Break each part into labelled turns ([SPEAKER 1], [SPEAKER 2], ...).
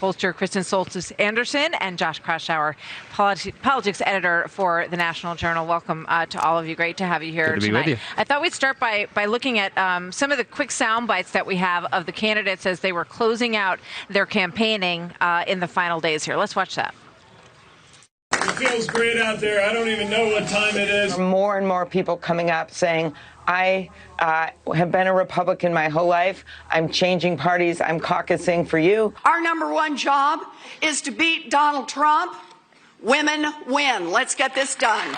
[SPEAKER 1] pollster Kristen Soltis-Anderson and Josh Kraushaar, politics editor for the National Journal. Welcome to all of you. Great to have you here
[SPEAKER 2] Good to
[SPEAKER 1] tonight.
[SPEAKER 2] be with you.
[SPEAKER 1] I thought we'd start by looking at some of the quick sound bites that we have of the candidates as they were closing out their campaigning in the final days here. Let's watch that.
[SPEAKER 3] It feels great out there. I don't even know what time it is.
[SPEAKER 4] More and more people coming up saying, I have been a Republican my whole life. I'm changing parties. I'm caucusing for you.
[SPEAKER 5] Our number one job is to beat Donald Trump. Women win. Let's get this done.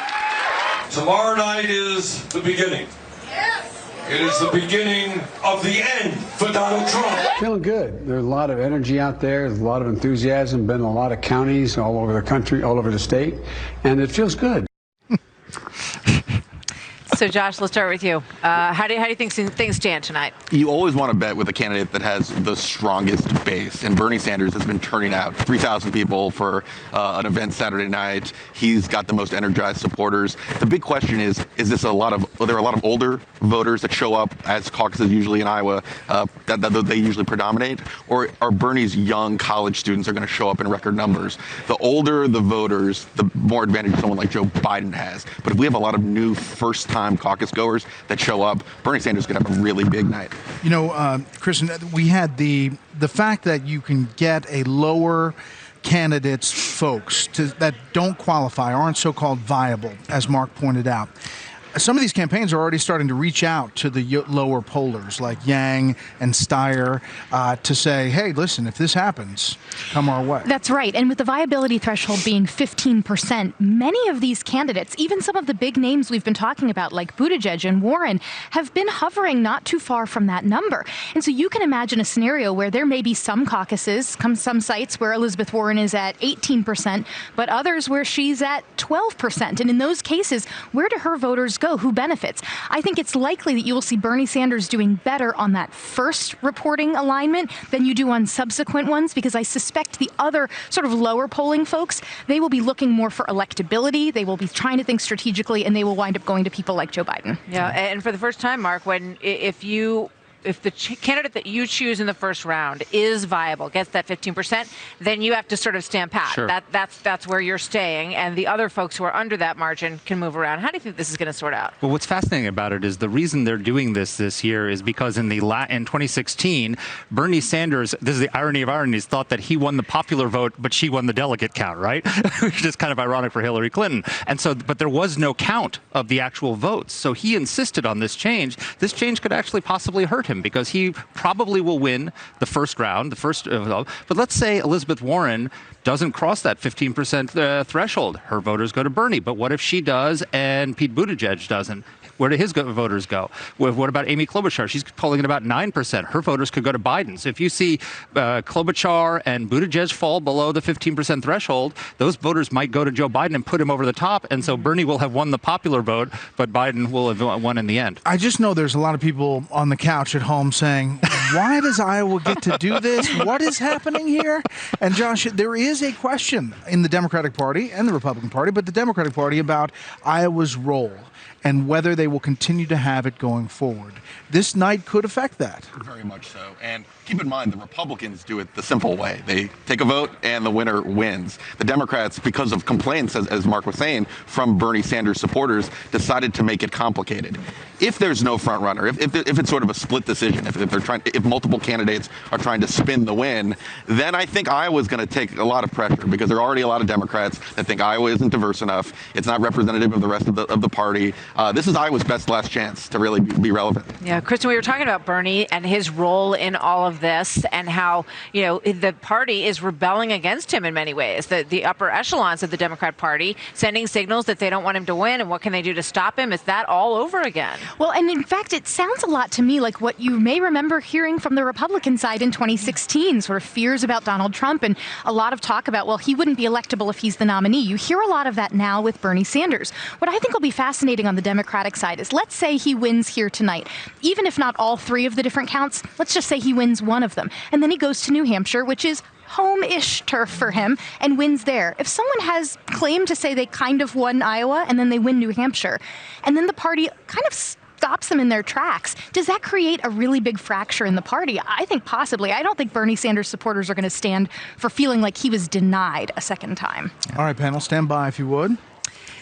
[SPEAKER 3] Tomorrow night is the beginning. Yes. It is the beginning of the end for Donald Trump.
[SPEAKER 6] Feeling good. There's a lot of energy out there. There's a lot of enthusiasm. Been in a lot of counties all over the country, all over the state, and it feels good.
[SPEAKER 1] So, Josh, let's start with you. How do you think things stand tonight?
[SPEAKER 2] You always want to bet with a candidate that has the strongest base, and Bernie Sanders has been turning out 3,000 people for an event Saturday night. He's got the most energized supporters. The big question is there are a lot of older voters that show up, as caucuses usually in Iowa, that they usually predominate, or are Bernie's young college students are going to show up in record numbers? The older the voters, the more advantage someone like Joe Biden has. But if we have a lot of new first-time caucus goers that show up, Bernie Sanders could have a really big night.
[SPEAKER 7] You know, Kristen, we had the fact that you can get a lower candidates folks that don't qualify, aren't so-called viable, as Marc pointed out. Some of these campaigns are already starting to reach out to the lower pollers like Yang and Steyer to say, hey, listen, if this happens, come our way.
[SPEAKER 8] That's right. And with the viability threshold being 15%, many of these candidates, even some of the big names we've been talking about like Buttigieg and Warren, have been hovering not too far from that number. And so you can imagine a scenario where there may be some caucuses, some sites where Elizabeth Warren is at 18%, but others where she's at 12%. And in those cases, where do her voters go? Who benefits? I think it's likely that you will see Bernie Sanders doing better on that first reporting alignment than you do on subsequent ones, because I suspect the other sort of lower polling folks, they will be looking more for electability. They will be trying to think strategically, and they will wind up going to people like Joe Biden.
[SPEAKER 1] Yeah, and for the first time, Marc, if the candidate that you choose in the first round is viable, gets that 15%, then you have to sort of stand pat.
[SPEAKER 2] Sure.
[SPEAKER 1] That's where you're staying, and the other folks who are under that margin can move around. How do you think this is going to sort out?
[SPEAKER 9] Well, what's fascinating about it is the reason they're doing this year is because in 2016, Bernie Sanders, this is the irony of ironies, thought that he won the popular vote, but she won the delegate count, right? Which is kind of ironic for Hillary Clinton. And so, but there was no count of the actual votes. So he insisted on this change. This change could actually possibly hurt him, because he probably will win the first round, but let's say Elizabeth Warren doesn't cross that 15% threshold. Her voters go to Bernie. But what if she does and Pete Buttigieg doesn't? Where do his voters go? What about Amy Klobuchar? She's polling at about 9%. Her voters could go to Biden. So if you see Klobuchar and Buttigieg fall below the 15% threshold, those voters might go to Joe Biden and put him over the top. And so Bernie will have won the popular vote, but Biden will have won in the end.
[SPEAKER 7] I just know there's a lot of people on the couch at home saying, why does Iowa get to do this? What is happening here? And Josh, there is a question in the Democratic Party and the Republican Party, but the Democratic Party about Iowa's role and whether they will continue to have it going forward. This night could affect that.
[SPEAKER 2] Very much so. And keep in mind, the Republicans do it the simple way. They take a vote and the winner wins. The Democrats, because of complaints, as Marc was saying, from Bernie Sanders supporters, decided to make it complicated. If there's no front runner, if it's sort of a split decision, if multiple candidates are trying to spin the win, then I think Iowa's going to take a lot of pressure, because there are already a lot of Democrats that think Iowa isn't diverse enough. It's not representative of the rest of the party. This is Iowa's best last chance to really be relevant.
[SPEAKER 1] Yeah, Kristen, we were talking about Bernie and his role in all of this, and how, the party is rebelling against him in many ways. The upper echelons of the Democrat Party sending signals that they don't want him to win, and what can they do to stop him? Is that all over again?
[SPEAKER 8] Well, and in fact, it sounds a lot to me like what you may remember hearing from the Republican side in 2016, sort of fears about Donald Trump and a lot of talk about, well, he wouldn't be electable if he's the nominee. You hear a lot of that now with Bernie Sanders. What I think will be fascinating on the Democratic side is, let's say he wins here tonight. Even if not all three of the different counts, let's just say he wins one of them. And then he goes to New Hampshire, which is home-ish turf for him, and wins there. If someone has claimed to say they kind of won Iowa and then they win New Hampshire, and then the party kind of stops them in their tracks. Does that create a really big fracture in the party? I think possibly. I don't think Bernie Sanders supporters are going to stand for feeling like he was denied a second time.
[SPEAKER 7] All right, panel, stand by if you would.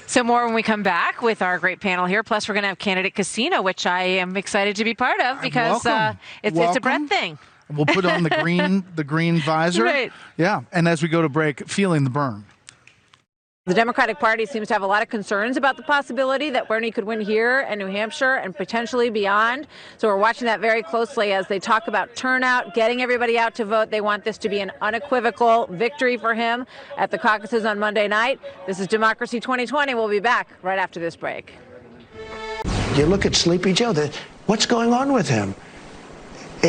[SPEAKER 1] So more when we come back with our great panel here. Plus, we're going to have Candidate Casino, which I am excited to be part of because it's a Bret thing.
[SPEAKER 7] We'll put on the green visor.
[SPEAKER 1] Right.
[SPEAKER 7] Yeah, and as we go to break, feeling the burn.
[SPEAKER 1] The Democratic Party seems to have a lot of concerns about the possibility that Bernie could win here in New Hampshire and potentially beyond. So we're watching that very closely as they talk about turnout, getting everybody out to vote. They want this to be an unequivocal victory for him at the caucuses on Monday night. This is Democracy 2020. We'll be back right after this break.
[SPEAKER 10] You look at Sleepy Joe. What's going on with him?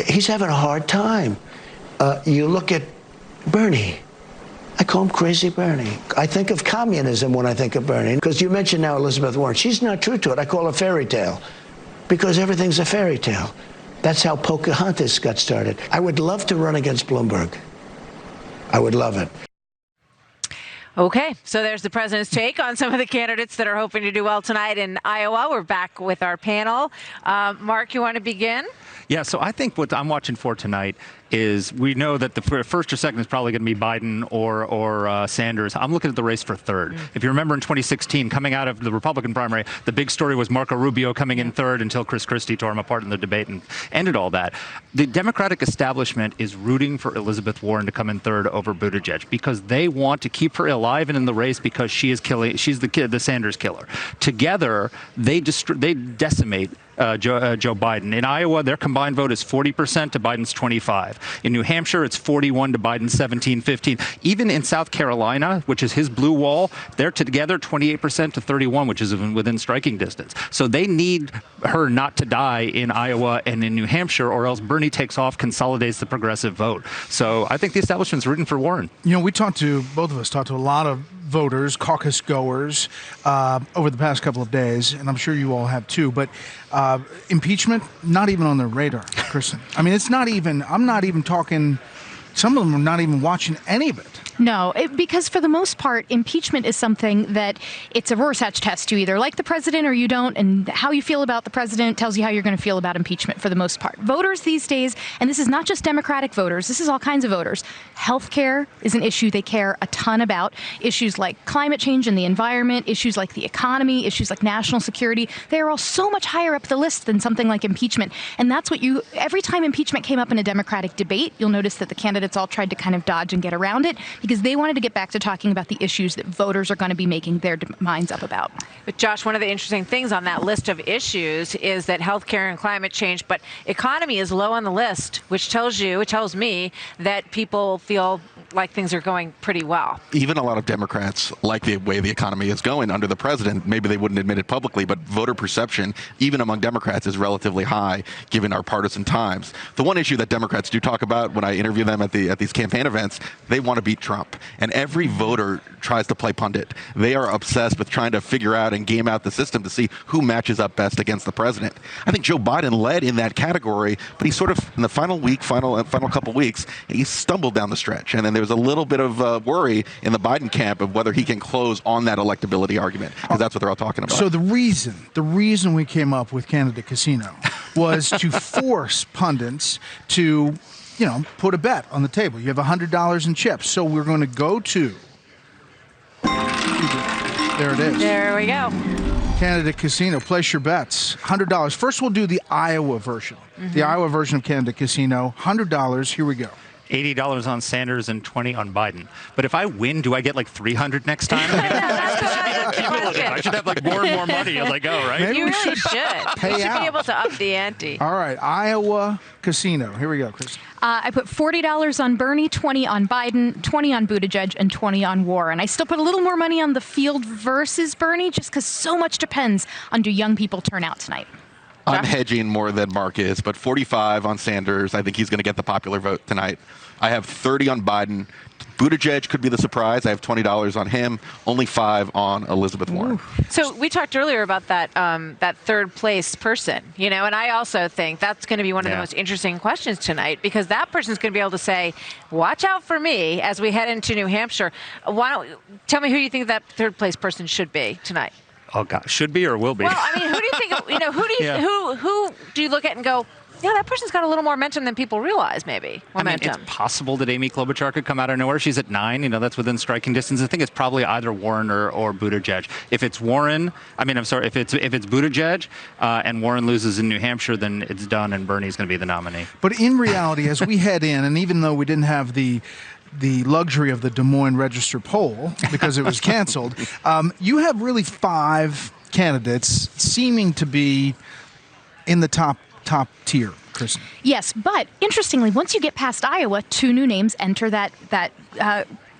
[SPEAKER 10] He's having a hard time. You look at Bernie. I call him Crazy Bernie. I think of communism when I think of Bernie. Because you mentioned now Elizabeth Warren. She's not true to it. I call her fairy tale. Because everything's a fairy tale. That's how Pocahontas got started. I would love to run against Bloomberg. I would love it.
[SPEAKER 1] Okay, so there's the president's take on some of the candidates that are hoping to do well tonight in Iowa. We're back with our panel. Mark, you want to begin?
[SPEAKER 9] Yeah, so I think what I'm watching for tonight is we know that the first or second is probably going to be Biden or Sanders. I'm looking at the race for third. If you remember in 2016, coming out of the Republican primary, the big story was Marco Rubio coming in third until Chris Christie tore him apart in the debate and ended all that. The Democratic establishment is rooting for Elizabeth Warren to come in third over Buttigieg because they want to keep her alive and in the race because she's the Sanders killer. Together, they decimate Joe Biden. In Iowa, their combined vote is 40% to Biden's 25%. In New Hampshire, it's 41 to Biden's 17-15. Even in South Carolina, which is his blue wall, they're together 28% to 31%, which is within striking distance. So they need her not to die in Iowa and in New Hampshire, or else Bernie takes off, consolidates the progressive vote. So I think the establishment's rooting for Warren.
[SPEAKER 7] You know, both of us talked to a lot of voters, caucus goers, over the past couple of days, and I'm sure you all have too, but impeachment, not even on their radar, Kristen. I mean, I'm not even talking, some of them are not even watching any of it.
[SPEAKER 8] No, because for the most part, impeachment is something that it's a Rorschach test. You either like the president or you don't, and how you feel about the president tells you how you're going to feel about impeachment for the most part. Voters these days, and this is not just Democratic voters, this is all kinds of voters. Healthcare is an issue they care a ton about. Issues like climate change and the environment, issues like the economy, issues like national security, they are all so much higher up the list than something like impeachment. And that's what every time impeachment came up in a Democratic debate, you'll notice that the candidates all tried to kind of dodge and get around it, because they wanted to get back to talking about the issues that voters are going to be making their minds up about.
[SPEAKER 1] But Josh, one of the interesting things on that list of issues is that healthcare and climate change, but economy is low on the list, which tells me that people feel like things are going pretty well.
[SPEAKER 2] Even a lot of Democrats like the way the economy is going under the president. Maybe they wouldn't admit it publicly, but voter perception, even among Democrats, is relatively high given our partisan times. The one issue that Democrats do talk about when I interview them at these campaign events, they want to beat Trump. And every voter tries to play pundit. They are obsessed with trying to figure out and game out the system to see who matches up best against the president. I think Joe Biden led in that category, but he sort of, in the final couple weeks, he stumbled down the stretch. And then there was a little bit of worry in the Biden camp of whether he can close on that electability argument, because that's what they're all talking about.
[SPEAKER 7] So the reason we came up with Candidate Casino was to force pundits to, put a bet on the table. You have $100 in chips. So we're going to go to, there it is.
[SPEAKER 1] There we go.
[SPEAKER 7] Candidate Casino, place your bets. $100. First, we'll do the Iowa version. Mm-hmm. The Iowa version of Candidate Casino, $100. Here we go.
[SPEAKER 9] $80 on Sanders and $20 on Biden. But if I win, do I get like $300 next time? I should have like more and more money as I go, right?
[SPEAKER 7] Maybe
[SPEAKER 1] you really should.
[SPEAKER 7] Pay
[SPEAKER 1] you should
[SPEAKER 7] out.
[SPEAKER 1] be able to up the ante.
[SPEAKER 7] All right, Iowa Casino. Here we go, Chris.
[SPEAKER 8] I put $40 on Bernie, $20 on Biden, $20 on Buttigieg, and $20 on Warren. I still put a little more money on the field versus Bernie, just because so much depends on do young people turn out tonight.
[SPEAKER 2] I'm hedging more than Marc is, but 45 on Sanders. I think he's going to get the popular vote tonight. I have 30 on Biden. Buttigieg could be the surprise. I have $20 on him. Only 5 on Elizabeth Warren.
[SPEAKER 1] So we talked earlier about that third place person, and I also think that's going to be one of the most interesting questions tonight, because that person's going to be able to say, watch out for me as we head into New Hampshire. Why don't tell me who you think that third place person should be tonight?
[SPEAKER 9] Oh God, should be or will be?
[SPEAKER 1] Well, I mean, who do you think? Who do you look at and go, yeah, that person's got a little more momentum than people realize, maybe. Momentum.
[SPEAKER 9] I mean, it's possible that Amy Klobuchar could come out of nowhere. She's at 9. That's within striking distance. I think it's probably either Warren or Buttigieg. If it's Warren, if it's Buttigieg and Warren loses in New Hampshire, then it's done, and Bernie's going to be the nominee.
[SPEAKER 7] But in reality, as we head in, and even though we didn't have the luxury of the Des Moines Register poll because it was canceled, you have really 5 candidates seeming to be in the top tier, Kristen.
[SPEAKER 8] Yes, but interestingly, once you get past Iowa, 2 new names enter that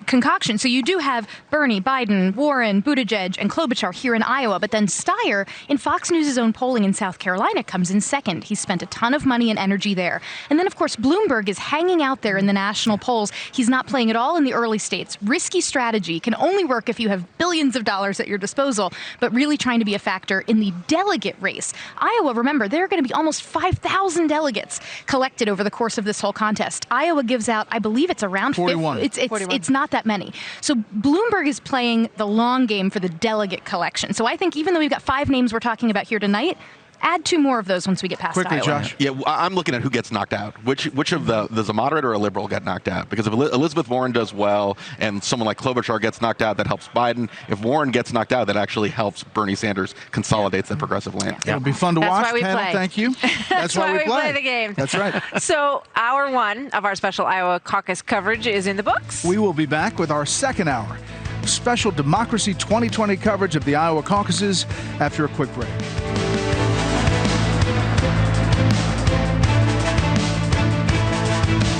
[SPEAKER 8] concoction. So you do have Bernie, Biden, Warren, Buttigieg, and Klobuchar here in Iowa, but then Steyer, in Fox News' own polling in South Carolina, comes in second. He's spent a ton of money and energy there. And then, of course, Bloomberg is hanging out there in the national polls. He's not playing at all in the early states. Risky strategy. Can only work if you have billions of dollars at your disposal, but really trying to be a factor in the delegate race. Iowa, remember, there are going to be almost 5,000 delegates collected over the course of this whole contest. Iowa gives out, I believe it's around
[SPEAKER 7] 41.
[SPEAKER 8] It's not that many. So Bloomberg is playing the long game for the delegate collection. So I think even though we've got 5 names we're talking about here tonight, add 2 more of those once we get past
[SPEAKER 7] Quickly,
[SPEAKER 8] Iowa.
[SPEAKER 7] Josh.
[SPEAKER 2] Yeah, I'm looking at who gets knocked out. Which of does a moderate or a liberal get knocked out? Because if Elizabeth Warren does well and someone like Klobuchar gets knocked out, that helps Biden. If Warren gets knocked out, that actually helps Bernie Sanders, consolidates the progressive land.
[SPEAKER 7] It'll be fun to
[SPEAKER 1] That's
[SPEAKER 7] watch,
[SPEAKER 1] why we
[SPEAKER 7] panel.
[SPEAKER 1] play.
[SPEAKER 7] Thank you.
[SPEAKER 1] That's why we play the game.
[SPEAKER 7] That's right.
[SPEAKER 1] So hour 1 of our special Iowa caucus coverage is in the books.
[SPEAKER 7] We will be back with our second hour. Special Democracy 2020 coverage of the Iowa caucuses after a quick break.